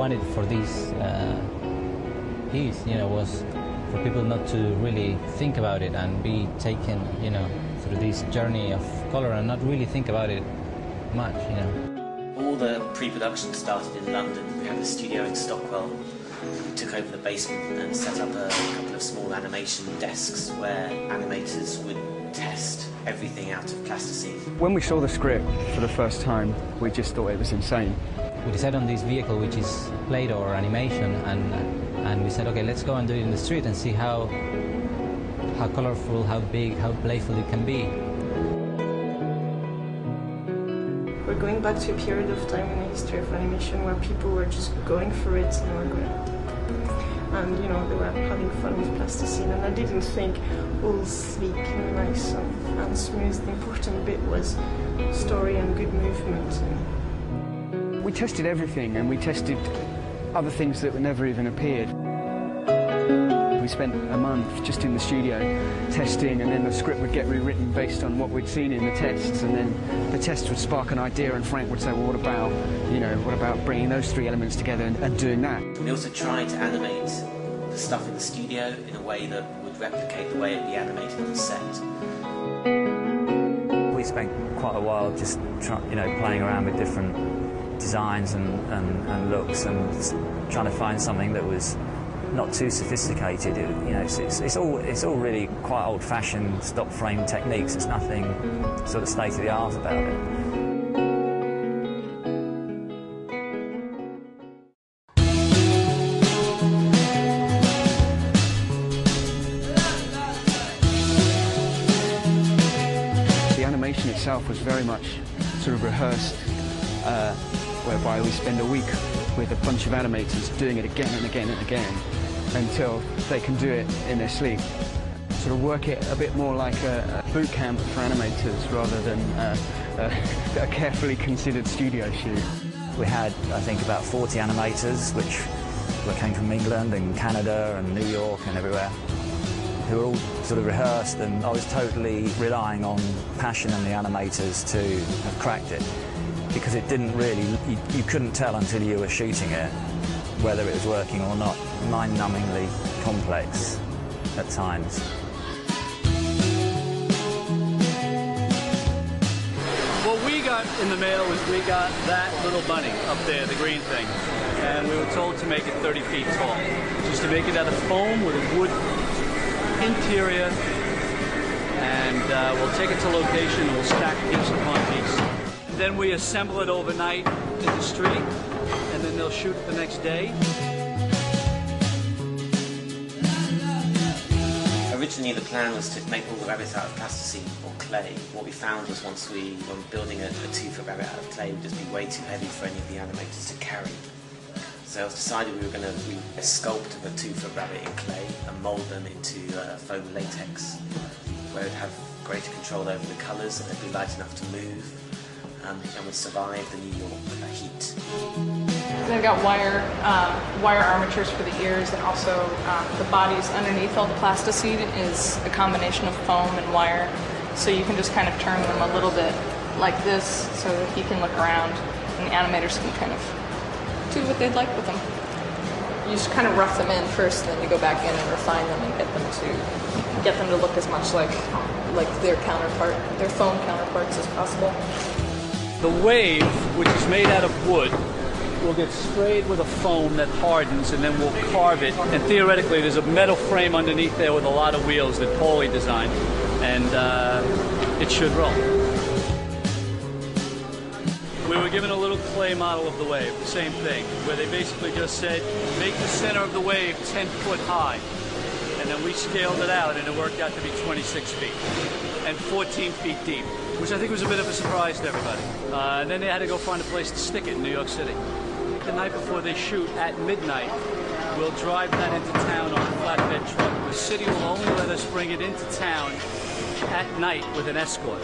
wanted for this piece, you know, was for people not to really think about it and be taken, you know, through this journey of color and not really think about it much, you know. All the pre-production started in London. We had a studio in Stockwell. We took over the basement and set up a couple of small animation desks where animators would test everything out of plasticine. When we saw the script for the first time, we just thought it was insane. We decided on this vehicle, which is Play-Doh or animation, and we said, okay, let's go and do it in the street and see how colorful, how big, how playful it can be. We're going back to a period of time in the history of animation where people were just going for it and you know, they were having fun with plasticine, and I didn't think all sleek and nice and smooth. The important bit was story and good movement. We tested everything, and we tested other things that never even appeared. We spent a month just in the studio testing, and then the script would get rewritten based on what we'd seen in the tests, and then the test would spark an idea, and Frank would say, well, what about bringing those three elements together and doing that? We also tried to animate the stuff in the studio in a way that would replicate the way it'd be animated on set. We spent quite a while just playing around with different designs and looks, and just trying to find something that was not too sophisticated. It's all really quite old-fashioned stop frame techniques. There's nothing sort of state-of-the-art about it. The animation itself was very much sort of rehearsed, whereby we spend a week with a bunch of animators doing it again and again and again until they can do it in their sleep. Sort of work it a bit more like a boot camp for animators rather than a carefully considered studio shoot. We had, I think, about 40 animators, which came from England and Canada and New York and everywhere, who were all sort of rehearsed, and I was totally relying on passion and the animators to have cracked it, because it didn't really, you couldn't tell until you were shooting it whether it was working or not. Mind-numbingly complex at times. What we got in the mail was we got that little bunny up there, the green thing, and we were told to make it 30 feet tall, just to make it out of foam with a wood interior, and we'll take it to location and we'll stack piece upon piece. Then we assemble it overnight in the street, and then they'll shoot it the next day. Originally the plan was to make all the rabbits out of plasticine or clay. What we found was once we were building a tooth of rabbit out of clay, it would just be way too heavy for any of the animators to carry. So it was decided we were going to sculpt a tooth of rabbit in clay and mould them into foam latex, where it would have greater control over the colours and it'd be light enough to move, and would survive the New York heat. They've got wire armatures for the ears, and also the bodies underneath all the plasticine is a combination of foam and wire, so you can just kind of turn them a little bit like this so that you can look around and the animators can kind of do what they'd like with them. You just kind of rough them in first, and then you go back in and refine them and get them to look as much like their counterpart, their foam counterparts as possible. The wave, which is made out of wood, will get sprayed with a foam that hardens, and then we'll carve it. And theoretically, there's a metal frame underneath there with a lot of wheels that Paulie designed, and it should roll. We were given a little clay model of the wave, the same thing, where they basically just said, make the center of the wave 10 foot high. And then we scaled it out, and it worked out to be 26 feet and 14 feet deep, which I think was a bit of a surprise to everybody. And then they had to go find a place to stick it in New York City. The night before they shoot, at midnight, we'll drive that into town on a flatbed truck. The city will only let us bring it into town at night with an escort.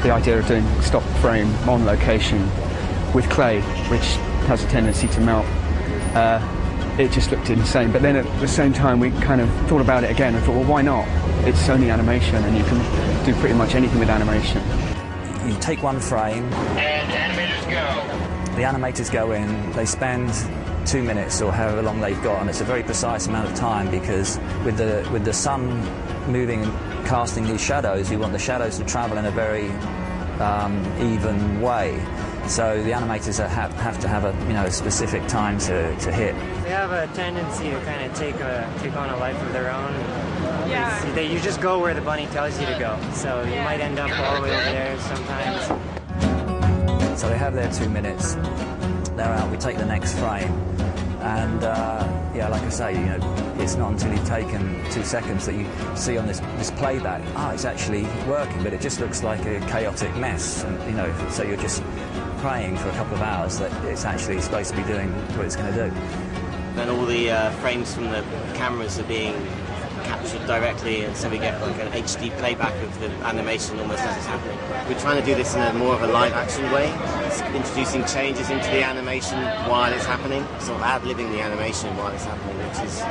the idea of doing stop frame on location with clay, which has a tendency to melt, it just looked insane. But then at the same time, we kind of thought about it again and thought, well, why not? It's Sony animation, and you can do pretty much anything with animation. You take one frame, and animators go. The animators go in, they spend 2 minutes or however long they've got, and it's a very precise amount of time, because with the sun moving and casting these shadows, you want the shadows to travel in a very even way. So the animators have to have a specific time to hit. They have a tendency to kind of take on a life of their own. Yeah. You just go where the bunny tells you to go. So you might end up all the way over there sometimes. So they have their 2 minutes. They're out. We take the next frame, and yeah, like I say, it's not until you've taken 2 seconds that you see on this playback, it's actually working, but it just looks like a chaotic mess. And, so you're just praying for a couple of hours that it's actually supposed to be doing what it's going to do. Then all the frames from the cameras are being captured directly, and so we get like an HD playback of the animation almost as it's happening. We're trying to do this in a more of a live action way, introducing changes into the animation while it's happening, sort of ad-libbing the animation while it's happening, which is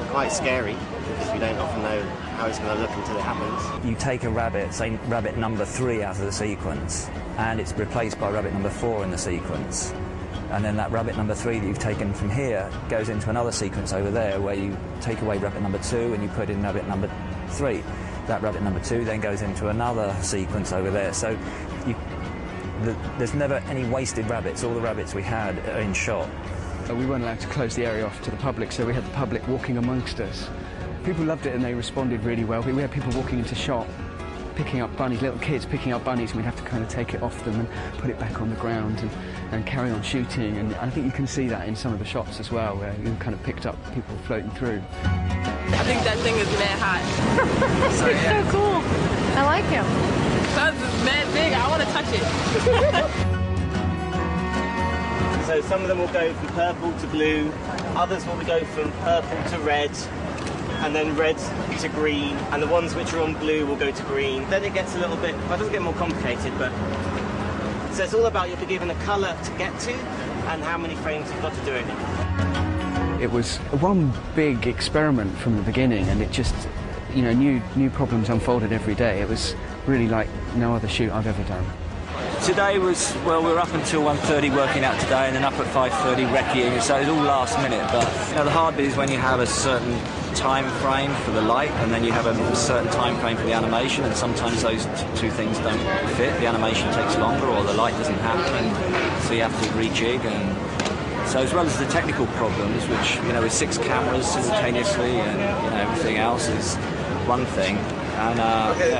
quite scary because we don't often know how it's going to look until it happens. You take a rabbit, say rabbit number 3 out of the sequence, and it's replaced by rabbit number 4 in the sequence. And then that rabbit number 3 that you've taken from here goes into another sequence over there where you take away rabbit number 2 and you put in rabbit number 3. That rabbit number 2 then goes into another sequence over there. So there's never any wasted rabbits. All the rabbits we had are in shot. We weren't allowed to close the area off to the public, so we had the public walking amongst us. People loved it and they responded really well. We had people walking into shot, picking up bunnies, little kids picking up bunnies, and we'd have to kind of take it off them and put it back on the ground and carry on shooting. And I think you can see that in some of the shots as well, where you kind of picked up people floating through. I think that thing is mad hot. So cool. I like him. That's mad big. I want to touch it. So some of them will go from purple to blue, others will go from purple to red, and then red to green, and the ones which are on blue will go to green. Then it gets a little bit, well, it doesn't get more complicated, but so it's all about you'll be given a colour to get to and how many frames you've got to do it in. It was one big experiment from the beginning, and it just, new problems unfolded every day. It was really like no other shoot I've ever done. Today was, well, we were up until 1:30 working out today, and then up at 5:30 recceing, so it was all last minute. But the hard bit is when you have a certain time frame for the light, and then you have a certain time frame for the animation, and sometimes those two things don't fit. The animation takes longer, or the light doesn't happen, so you have to rejig. And so, as well as the technical problems, which with 6 cameras simultaneously and everything else is one thing, and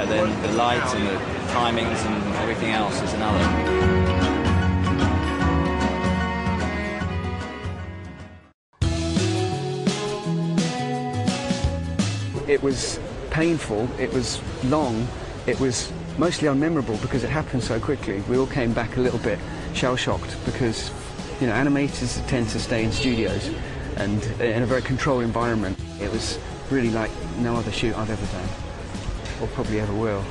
then the light and the timings and everything else is another. It was painful, it was long, it was mostly unmemorable because it happened so quickly. We all came back a little bit shell-shocked because, animators tend to stay in studios and in a very controlled environment. It was really like no other shoot I've ever done, or probably ever will.